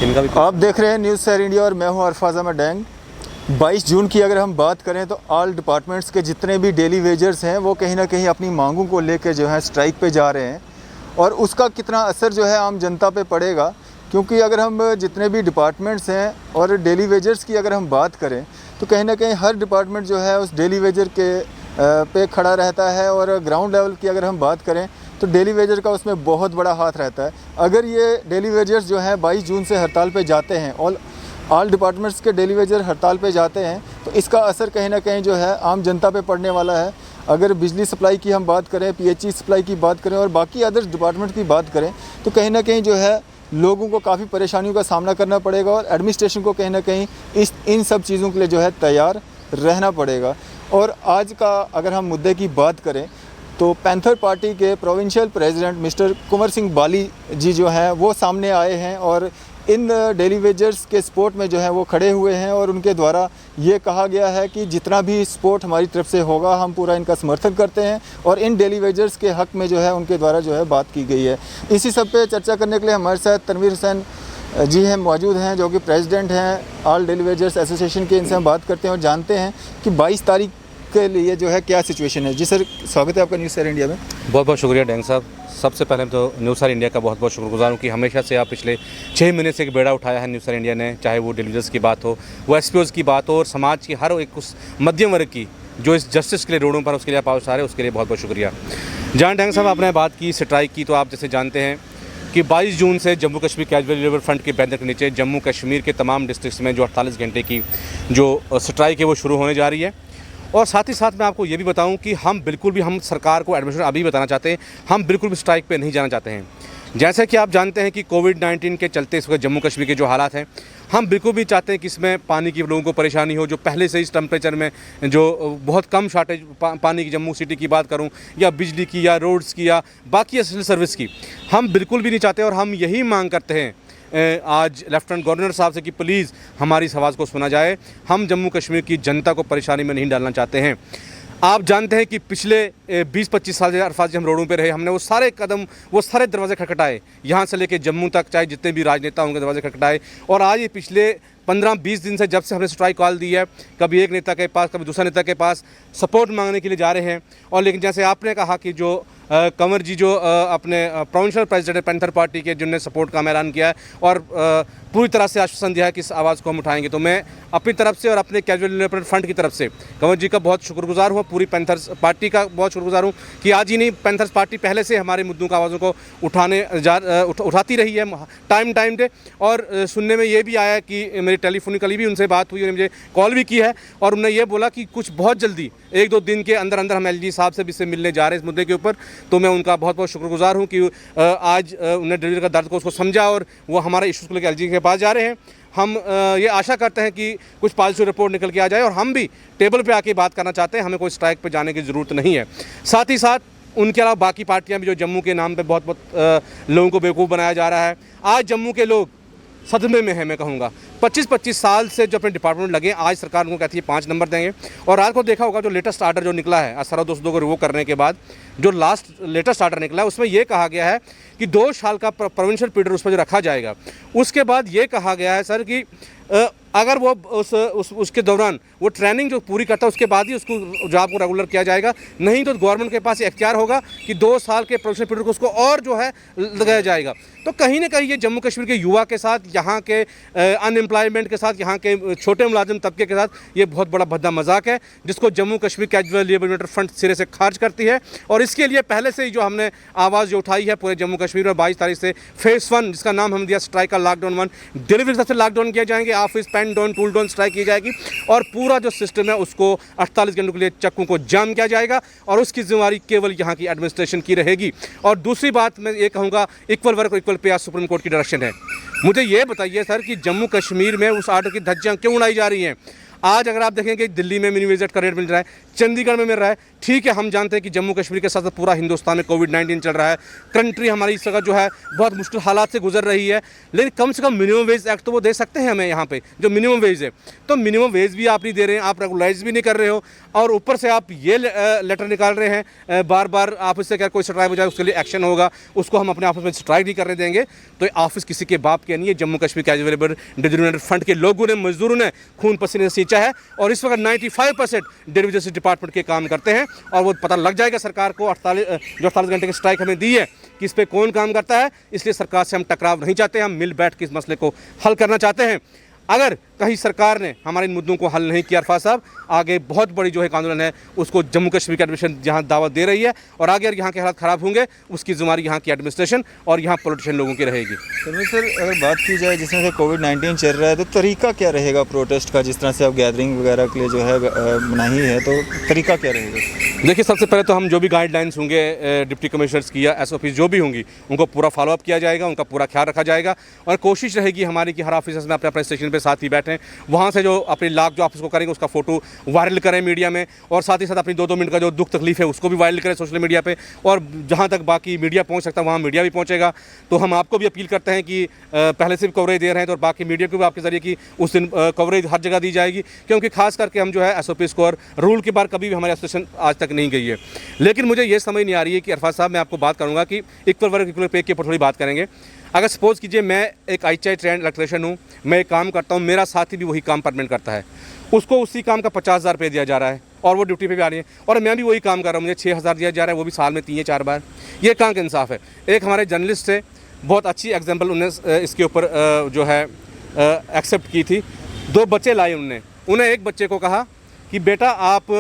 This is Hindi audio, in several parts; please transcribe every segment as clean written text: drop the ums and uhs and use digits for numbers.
इनका भी आप देख रहे हैं न्यूज़ सैर इंडिया और मैं हूं अरफाज अहमद डैंग। 22 जून की अगर हम बात करें तो ऑल डिपार्टमेंट्स के जितने भी डेली वेजर्स हैं वो कहीं ना कहीं अपनी मांगों को लेकर जो है स्ट्राइक पे जा रहे हैं और उसका कितना असर जो है आम जनता पे पड़ेगा, क्योंकि अगर हम जितने भी डिपार्टमेंट्स हैं और डेली वेजर्स की अगर हम बात करें तो कहीं ना कहीं हर डिपार्टमेंट जो है उस डेली वेजर के पे खड़ा रहता है और ग्राउंड लेवल की अगर हम बात करें तो डेली वेजर का उसमें बहुत बड़ा हाथ रहता है। अगर ये डेली वेजर्स जो हैं 22 जून से हड़ताल पे जाते हैं और ऑल डिपार्टमेंट्स के डेली वेजर हड़ताल पे जाते हैं तो इसका असर कहीं ना कहीं जो है आम जनता पे पड़ने वाला है। अगर बिजली सप्लाई की हम बात करें, पीएचई सप्लाई की बात करें और बाकी अदर्स डिपार्टमेंट की बात करें तो कहीं ना कहीं जो है लोगों को काफ़ी परेशानियों का सामना करना पड़ेगा और एडमिनिस्ट्रेशन को कहीं ना कहीं इन सब चीज़ों के लिए जो है तैयार रहना पड़ेगा। और आज का अगर हम मुद्दे की बात करें तो पैंथर पार्टी के provincial president mister Kunwar Singh बाली जी जो हैं वो सामने आए हैं और इन डेली वेजर्स के सपोर्ट में जो है वो खड़े हुए हैं और उनके द्वारा ये कहा गया है कि जितना भी सपोर्ट हमारी तरफ से होगा हम पूरा इनका समर्थन करते हैं और इन डेली वेजर्स के हक़ में जो है उनके द्वारा जो है बात की गई है। इसी सब पे चर्चा करने के लिए हमारे साथ तनवीर हुसैन जी हैं मौजूद हैं जो कि प्रेसिडेंट हैं ऑल डेली वेजर्स एसोसिएशन के। इनसे हम बात करते हैं और जानते हैं कि 22 तारीख के लिए जो है क्या सिचुएशन है। जी सर, स्वागत है आपका न्यूज़ सैर इंडिया में। बहुत बहुत शुक्रिया डैंग साहब। सबसे पहले तो न्यूज़ सैर इंडिया का बहुत बहुत शुक्रगुजार हूँ कि हमेशा से आप पिछले 6 महीने से एक बेड़ा उठाया है न्यूज़ सैर इंडिया ने, चाहे वो डेलीवेजर्स की बात हो, वो एसपीओज़ की बात हो और समाज की हर एक उस मध्यम वर्ग की जो इस जस्टिस के लिए रोडों पर उसके लिए आप आ रहे उसके लिए बहुत बहुत शुक्रिया। जहाँ डैंग साहब आपने बात की स्ट्राइक की, तो आप जैसे जानते हैं कि 22 जून से Jammu Kashmir casual labour front के बैनर के नीचे जम्मू कश्मीर के तमाम डिस्ट्रिक्ट्स में जो 48 घंटे की जो स्ट्राइक है वो शुरू होने जा रही है। और साथ ही साथ मैं आपको ये भी बताऊं कि हम सरकार को एडमिशन अभी बताना चाहते हैं, हम बिल्कुल भी स्ट्राइक पे नहीं जाना चाहते हैं। जैसे कि आप जानते हैं कि कोविड-19 के चलते इस वक्त जम्मू कश्मीर के जो हालात हैं, हम बिल्कुल भी चाहते हैं कि इसमें पानी की लोगों को परेशानी हो, जो पहले से इस टेम्परेचर में जो बहुत कम शॉर्टेज पानी की जम्मू सिटी की बात करूं या बिजली की या रोड्स की या बाकी एसेंशियल सर्विस की, हम बिल्कुल भी नहीं चाहते। और हम यही मांग करते हैं आज लेफ्टिनेंट गवर्नर साहब से कि प्लीज़ हमारी इस आवाज़ को सुना जाए। हम जम्मू कश्मीर की जनता को परेशानी में नहीं डालना चाहते हैं। आप जानते हैं कि पिछले 20-25 साल से अरफाज हम रोडों पे रहे, हमने वो सारे दरवाजे खटखटाए, यहाँ से लेके जम्मू तक, चाहे जितने भी राजनेता होंगे दरवाजे खटखटाए। और आज ये पिछले 15-20 दिन से जब से हमने स्ट्राइक कॉल दी है, कभी एक नेता के पास कभी दूसरा नेता के पास सपोर्ट मांगने के लिए जा रहे हैं। और लेकिन जैसे आपने कहा कि जो कंवर जी जो अपने प्रोविंशियल प्रेसिडेंट पैंथर पार्टी के जिन्होंने सपोर्ट का ऐलान किया है और पूरी तरह से आश्वासन दिया है कि इस आवाज़ को हम उठाएंगे, तो मैं अपनी तरफ से और अपने कैजुअल लेबर फ्रंट की तरफ से कंवर जी का बहुत शुक्रगुजार हूँ, पूरी पैंथर्स पार्टी का बहुत शुक्रगुजार हूँ कि आज ही नहीं, पैंथर्स पार्टी पहले से हमारे मुद्दों का आवाज़ों को उठाती रही है टाइम पे। और सुनने में ये भी आया कि मेरी टेलीफोनिकली भी उनसे बात हुई, उन्होंने मुझे कॉल भी की है और उन्होंने ये बोला कि कुछ बहुत जल्दी 1-2 दिन के अंदर अंदर हम एलजी साहब से भी इससे मिलने जा रहे हैं इस मुद्दे के ऊपर। तो मैं उनका बहुत बहुत शुक्रगुजार हूँ कि आज उन्होंने डिलीवरी का दर्द को उसको समझा और वो हमारे इशूज़ को लेकर एलजी के पास जा रहे हैं। हम ये आशा करते हैं कि कुछ पॉजिटिव रिपोर्ट निकल के आ जाए और हम भी टेबल पे आके बात करना चाहते हैं, हमें कोई स्ट्राइक पे जाने की ज़रूरत नहीं है। साथ ही साथ उनके अलावा बाकी पार्टियां भी जो जम्मू के नाम पे बहुत लोगों को बेवकूफ़ बनाया जा रहा है। आज जम्मू के लोग सदमे में है, मैं कहूँगा 25-25 साल से जो अपने डिपार्टमेंट लगे, आज सरकार उनको कहती है 5 नंबर देंगे। और आज को देखा होगा जो लेटेस्ट आर्डर जो निकला है असरा 202 को रिवो करने के बाद जो लेटेस्ट आर्डर निकला है उसमें यह कहा गया है कि 2 साल का प्रोविंशियल पीरियड उस पर जो रखा जाएगा। उसके बाद ये कहा गया है सर कि अगर वो उसके दौरान वो ट्रेनिंग जो पूरी करता है उसके बाद ही उसको जॉब को रेगुलर किया जाएगा, नहीं तो गवर्नमेंट के पास इख्तियार होगा कि 2 साल के प्रोफेशनल पीरियड को उसको और जो है लगाया जाएगा। तो कहीं ना कहीं ये जम्मू कश्मीर के युवा के साथ, यहाँ के अनएम्प्लॉयमेंट के साथ, यहाँ के छोटे मुलाजिम तबके के साथ ये बहुत बड़ा भद्दा मजाक है जिसको Jammu Kashmir casual labour front सिरे से खारिज करती है। और इसके लिए पहले से ही जो हमने आवाज़ जो उठाई है पूरे जम्मू कश्मीर में 22 तारीख से फेज़ 1 जिसका नाम हम दिया स्ट्राइक का लॉकडाउन 1, डिलीवरी सबसे लॉकडाउन किए जाएंगे, office pen down tool down strike की जाएगी और पूरा जो सिस्टम है उसको 48 घंटों के लिए चक्कों को जाम किया जाएगा और उसकी जिम्मेदारी केवल यहाँ की एडमिनिस्ट्रेशन की रहेगी। और दूसरी बात मैं ये कहूँगा, इक्वल वर्क और इक्वल पे आज सुप्रीम कोर्ट की डायरेक्शन है। मुझे ये बताइए सर कि जम्मू कश्मीर में उस आर्डर की धज्जियाँ क्यों उड़ाई जा रही हैं? आज अगर आप देखेंगे दिल्ली में मिनिमम वेज का रेट मिल रहा है चंडीगढ़ में मिल रहा है। ठीक है, हम जानते हैं कि जम्मू कश्मीर के साथ साथ पूरा हिंदुस्तान में कोविड-19 चल रहा है, कंट्री हमारी इस जगह जो है बहुत मुश्किल हालात से गुजर रही है, लेकिन कम से कम मिनिमम वेज एक्ट तो वो दे सकते हैं हमें यहाँ पे, जो मिनिमम वेज है। तो मिनिमम वेज भी आप नहीं दे रहे हैं, आप रेगुलाइज भी नहीं कर रहे हो, और ऊपर से आप ये लेटर निकाल रहे हैं बार बार आप इससे क्या कोई स्ट्राइक हो जाए उसके लिए एक्शन होगा, उसको हम अपने ऑफिस में स्ट्राइक नहीं करने देंगे। तो ये ऑफिस किसी के बाप के नहीं है। Jammu Kashmir casual labour development fund के लोगों ने, मजदूरों ने खून पसीने से सींचा है, और इस वक्त 95% डेली डिपार्टमेंट के काम करते हैं, और वो पता लग जाएगा सरकार को 48 घंटे की स्ट्राइक हमें दी है कि इस पर कौन काम करता है। इसलिए सरकार से हम टकराव नहीं चाहते, हम मिल बैठ के इस मसले को हल करना चाहते हैं। अगर कहीं सरकार ने हमारे इन मुद्दों को हल नहीं किया अरफात साहब, आगे बहुत बड़ी जो है आंदोलन है उसको जम्मू कश्मीर की एडमिनिस्ट्रेशन जहां दावत दे रही है, और आगे यहाँ के हालात ख़राब होंगे उसकी जिम्मेदारी यहाँ की एडमिनिस्ट्रेशन और यहाँ पॉलिटिशियन लोगों की रहेगी। तो सर, अगर बात की जाए जिस तरह से कोविड-19 चल रहा है, तो तरीका क्या रहेगा प्रोटेस्ट का? जिस तरह से आप गैदरिंग वगैरह के लिए जो है बनाई है, तो तरीका क्या रहेगा? देखिए, सबसे पहले तो हम जो भी गाइडलाइंस होंगे डिप्टी कमिश्नर्स की या SOPs जो भी होंगी, उनको पूरा फॉलोअप किया जाएगा, उनका पूरा ख्याल रखा जाएगा, और कोशिश रहेगी हमारी कि हर ऑफिस में अपने स्टेशन पे साथ ही बैठें, वहाँ से जो अपनी लाख जो ऑफिस को करेंगे उसका फोटो वायरल करें मीडिया में, और साथ ही साथ अपनी 2-2 मिनट का जो दुख तकलीफ है उसको भी वायरल करें सोशल मीडिया पे, और जहाँ तक बाकी मीडिया पहुँच सकता है वहाँ मीडिया भी पहुँचेगा। तो हम आपको भी अपील करते हैं कि पहले से भी कवरेज दे रहे हैं, तो बाकी मीडिया को भी आपके ज़रिए कि उस दिन कवरेज हर जगह दी जाएगी, क्योंकि खास करके हम जो है SOPs को और रूल के बाहर कभी भी हमारी एसोसिएशन आज तक नहीं गई है। लेकिन मुझे ये समझ नहीं आ रही है कि अरफात साहब, मैं आपको बात करूँगा कि इक्वल वर्क इक्वल पे के ऊपर थोड़ी बात करेंगे। अगर सपोज़ कीजिए मैं एक IHI ट्रेंड इलेक्ट्रिशियन हूँ, मैं एक काम करता हूँ, मेरा साथी भी वही काम परमानेंट करता है, उसको उसी काम का 50,000 रुपये दिया जा रहा है, और वो ड्यूटी पे भी आ रही है, और मैं भी वही काम कर रहा हूँ, मुझे 6,000 दिया जा रहा है, वो भी साल में 3 या 4 बार। ये कहाँ का इंसाफ है? एक हमारे जर्नलिस्ट से बहुत अच्छी एग्जाम्पल उन्होंने इसके ऊपर जो है एक्सेप्ट की थी। 2 बच्चे लाए उन्हें एक बच्चे को कहा कि बेटा आप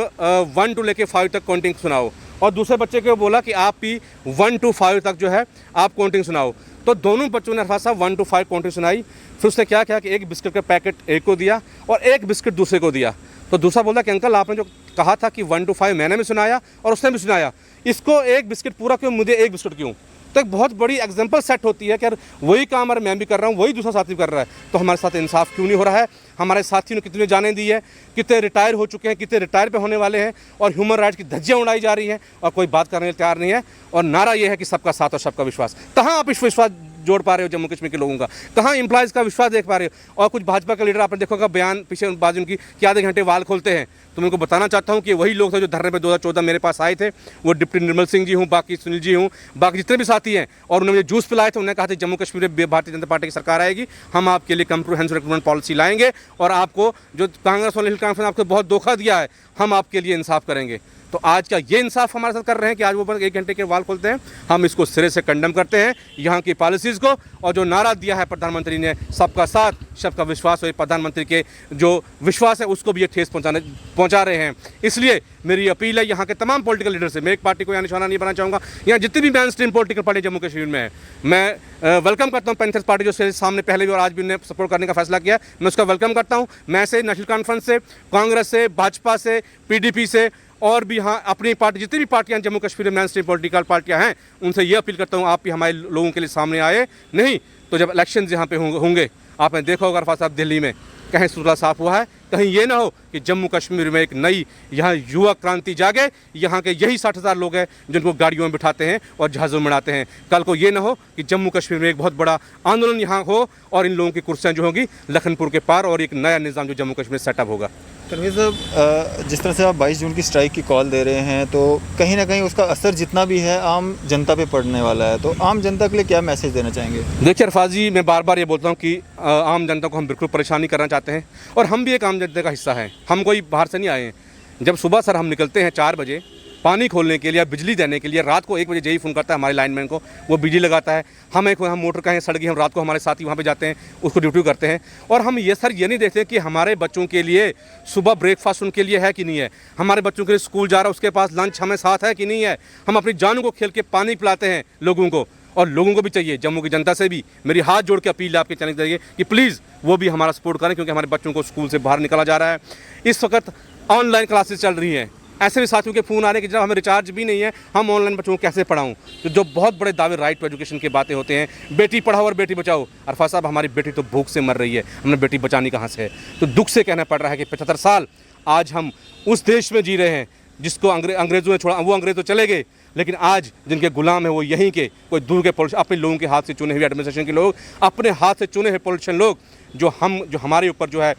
1 to लेके 5 तक काउंटिंग सुनाओ, और दूसरे बच्चे को बोला कि आप भी 1 to 5 तक जो है आप काउंटिंग सुनाओ। तो दोनों बच्चों ने अरफात साहब 1 to 5 काउंटिंग सुनाई। फिर उसने क्या किया कि एक बिस्किट का पैकेट एक को दिया और एक बिस्किट दूसरे को दिया। तो दूसरा बोलता कि अंकल आपने जो कहा था कि 1 to 5 मैंने भी सुनाया और उसने भी सुनाया, इसको एक बिस्किट पूरा क्यों, मुझे एक बिस्किट क्यों? तो एक बहुत बड़ी एग्जांपल सेट होती है कि यार वही काम अगर मैं भी कर रहा हूँ, वही दूसरा साथी भी कर रहा है, तो हमारे साथ इंसाफ क्यों नहीं हो रहा है? हमारे साथियों ने कितने जाने दी है, कितने रिटायर हो चुके हैं, कितने रिटायर पे होने वाले हैं, और ह्यूमन राइट्स की धज्जियाँ उड़ाई जा रही हैं और कोई बात करने के लिए तैयार नहीं है। और नारा ये है कि सबका साथ और सबका विश्वास। कहाँ आप विश्वास जोड़ पा रहे हो जम्मू कश्मीर के लोगों का? कहाँ एम्प्लॉयज़ का विश्वास देख पा रहे हो? और कुछ भाजपा का लीडर आपने देखोगा बयान पीछे बाजू उनकी कि आधे घंटे वाल खोलते हैं। तो मैं उनको बताना चाहता हूँ कि वही लोग थे जो धरने पे 2014 मेरे पास आए थे, वो डिप्टी निर्मल सिंह जी हूँ, बाकी सुनील जी हूँ, बाकी जितने भी साथी हैं, और उन्होंने मुझे जूस पिलाए थे। उन्होंने कहा था जम्मू कश्मीर में भारतीय जनता पार्टी की सरकार आएगी, हम आपके लिए कम्प्रिहेंसिव रिक्रूटमेंट पॉलिसी लाएंगे, और आपको जो कांग्रेस वाले हिल कॉन्फ्रेंस आपको बहुत धोखा दिया है, हम आपके लिए इंसाफ करेंगे। तो आज का ये इंसाफ हमारे साथ कर रहे हैं कि आज वो 1 घंटे के वाल खोलते हैं। हम इसको सिरे से कंडम करते हैं, यहाँ की पॉलिसीज़ को, और जो नारा दिया है प्रधानमंत्री ने सबका साथ सबका विश्वास, और प्रधानमंत्री के जो विश्वास है उसको भी ये ठेस पहुँचा रहे हैं। इसलिए मेरी अपील है यहाँ के तमाम पॉलिटिकल लीडर से, मैं एक पार्टी को यहाँ निशाना नहीं बनाना चाहूँगा, यहाँ जितनी भी main stream political party Jammu Kashmir में है, मैं वेलकम करता हूँ। पैंथर्स पार्टी जो सामने पहले भी और आज भी उन्हें सपोर्ट करने का फैसला किया, मैं उसका वेलकम करता हूँ। मैं से नेशनल कॉन्फ्रेंस से, कांग्रेस से, भाजपा से, PDP से, और भी यहाँ अपनी पार्टी जितनी भी पार्टियाँ जम्मू कश्मीर में मेन स्ट्रीम पॉलिटिकल पार्टियाँ हैं, उनसे ये अपील करता हूँ आप भी हमारे लोगों के लिए सामने आए। नहीं तो जब इलेक्शन यहाँ पे होंगे, आपने देखा होगा अरफात साहब दिल्ली में कहीं सुलह साफ हुआ है, कहीं ये ना हो कि जम्मू कश्मीर में एक नई यहाँ युवा क्रांति जागे। यहाँ के यही 60,000 लोग हैं जिनको गाड़ियों में बिठाते हैं और जहाज़ों में उड़ाते हैं। कल को ये ना हो कि जम्मू कश्मीर में एक बहुत बड़ा आंदोलन यहाँ हो और इन लोगों की कुर्सियाँ जो होंगी लखनपुर के पार, और एक नया निज़ाम जो जम्मू कश्मीर सेटअप होगा। तनवीर साहब, जिस तरह से आप 22 जून की स्ट्राइक की कॉल दे रहे हैं, तो कहीं ना कहीं उसका असर जितना भी है आम जनता पे पड़ने वाला है, तो आम जनता के लिए क्या मैसेज देना चाहेंगे? देखिए अरफात जी, मैं बार बार ये बोलता हूँ कि आम जनता को हम बिल्कुल परेशान नहीं करना चाहते हैं, और हम भी एक आम जनता का हिस्सा हैं। हम कोई बाहर से नहीं आए हैं। जब सुबह सर हम निकलते हैं 4 बजे पानी खोलने के लिए, बिजली देने के लिए, रात को 1 बजे जेई फ़ोन करता है हमारे लाइनमैन को, वो बिजली लगाता है। हम मोटर का है सड़क, हम रात को हमारे साथी वहाँ पे जाते हैं, उसको ड्यूटी करते हैं। और हम ये सर ये नहीं देखते कि हमारे बच्चों के लिए सुबह ब्रेकफास्ट उनके लिए है कि नहीं है, हमारे बच्चों के लिए स्कूल जा रहा है उसके पास लंच हमें साथ है कि नहीं है। हम अपनी जानों को खेल के पानी पिलाते हैं लोगों को, और लोगों को भी चाहिए, जम्मू की जनता से भी मेरी हाथ जोड़ के अपील है आपके चैनल के जरिए कि प्लीज़ वो भी हमारा सपोर्ट करें, क्योंकि हमारे बच्चों को स्कूल से बाहर निकाला जा रहा है। इस वक्त ऑनलाइन क्लासेस चल रही हैं, ऐसे भी साथियों के फ़ोन आ रहे हैं कि जब हमें रिचार्ज भी नहीं है, हम ऑनलाइन बच्चों को कैसे पढ़ाऊँ। तो जो बहुत बड़े दावे राइट टू एजुकेशन की बातें होते हैं, बेटी पढ़ाओ और बेटी बचाओ। अरफात साहब, हमारी बेटी तो भूख से मर रही है, हमने बेटी बचानी कहाँ से है? तो दुख से कहना पड़ रहा है कि 75 साल आज हम उस देश में जी रहे हैं जिसको अंग्रेज़ों ने छोड़ा, वो अंग्रेज़ तो चले गए, लेकिन आज जिनके गुलाम है वो यहीं के कोई दूर के पॉलिटिशियन, अपने लोगों के हाथ से चुने हुए एडमिनिस्ट्रेशन के लोग, अपने हाथ से चुने हुए पॉलिटिशियन लोग, जो हमारे ऊपर जो है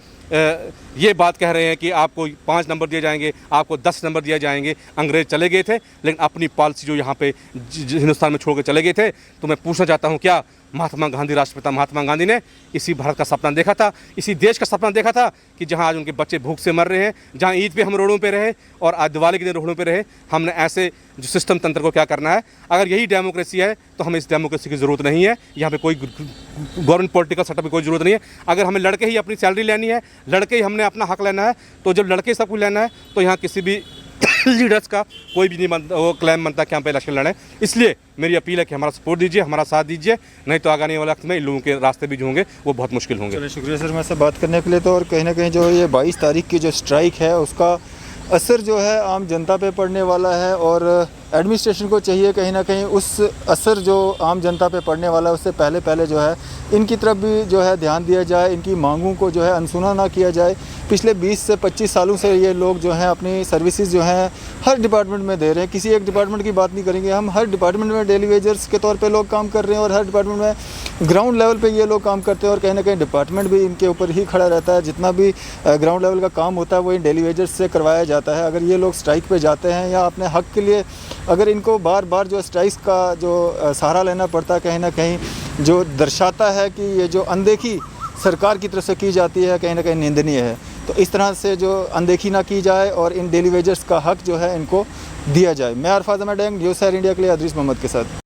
ये बात कह रहे हैं कि आपको 5 नंबर दिए जाएंगे, आपको 10 नंबर दिए जाएंगे। अंग्रेज़ चले गए थे, लेकिन अपनी पॉलिसी जो यहाँ पे हिंदुस्तान में छोड़ के चले गए थे। तो मैं पूछना चाहता हूँ, क्या महात्मा गांधी, राष्ट्रपिता महात्मा गांधी ने इसी भारत का सपना देखा था, इसी देश का सपना देखा था कि जहाँ आज उनके बच्चे भूख से मर रहे हैं, जहाँ ईद पे हम रोडों पे रहे और आज दिवाली के दिन रोडों पे रहे, हमने ऐसे जो सिस्टम तंत्र को क्या करना है? अगर यही डेमोक्रेसी है तो हमें इस डेमोक्रेसी की ज़रूरत नहीं है। यहाँ पे कोई गवर्नमेंट पॉलिटिकल सेटअप की कोई ज़रूरत नहीं है। अगर हमें लड़के ही अपनी सैलरी लेनी है, लड़के ही हमने अपना हक लेना है, तो जब लड़के सब कुछ लेना है तो यहाँ किसी भी लीडर्स का कोई भी नहीं वो क्लेम बनता कि हम पे इलेक्शन लड़ें। इसलिए मेरी अपील है कि हमारा सपोर्ट दीजिए, हमारा साथ दीजिए, नहीं तो आने वाले वक्त में इन लोगों के रास्ते भी जो होंगे वो बहुत मुश्किल होंगे। चलिए, शुक्रिया सर मेरे से बात करने के लिए। तो और कहीं ना कहीं जो ये 22 तारीख की जो स्ट्राइक है उसका असर जो है आम जनता पे पड़ने वाला है, और एडमिनिस्ट्रेशन को चाहिए कहीं ना कहीं उस असर जो आम जनता पे पड़ने वाला है उससे पहले जो है इनकी तरफ भी जो है ध्यान दिया जाए, इनकी मांगों को जो है अनसुना ना किया जाए। पिछले 20 से 25 सालों से ये लोग जो हैं अपनी सर्विसेज जो हैं हर डिपार्टमेंट में दे रहे हैं। किसी एक डिपार्टमेंट की बात नहीं करेंगे, हम हर डिपार्टमेंट में डेली वेजर्स के तौर पे लोग काम कर रहे हैं, और हर डिपार्टमेंट में ग्राउंड लेवल पे ये लोग काम करते हैं, और कहीं ना कहीं डिपार्टमेंट भी इनके ऊपर ही खड़ा रहता है। जितना भी ग्राउंड लेवल का काम होता है वो इन डेली वेजर्स से करवाया जाता है। अगर ये लोग स्ट्राइक पे जाते हैं या अपने हक के लिए अगर इनको बार बार जो स्ट्राइक्स का जो सहारा लेना पड़ता है, कहीं ना कहीं जो दर्शाता है कि ये जो अनदेखी सरकार की तरफ से की जाती है कहीं ना कहीं निंदनीय है। तो इस तरह से जो अनदेखी ना की जाए और इन डेली वेजर्स का हक जो है इनको दिया जाए। मैं अरफाज अहमद डेंग, न्यूज़ सैर इंडिया के लिए अदरीस मोहम्मद के साथ।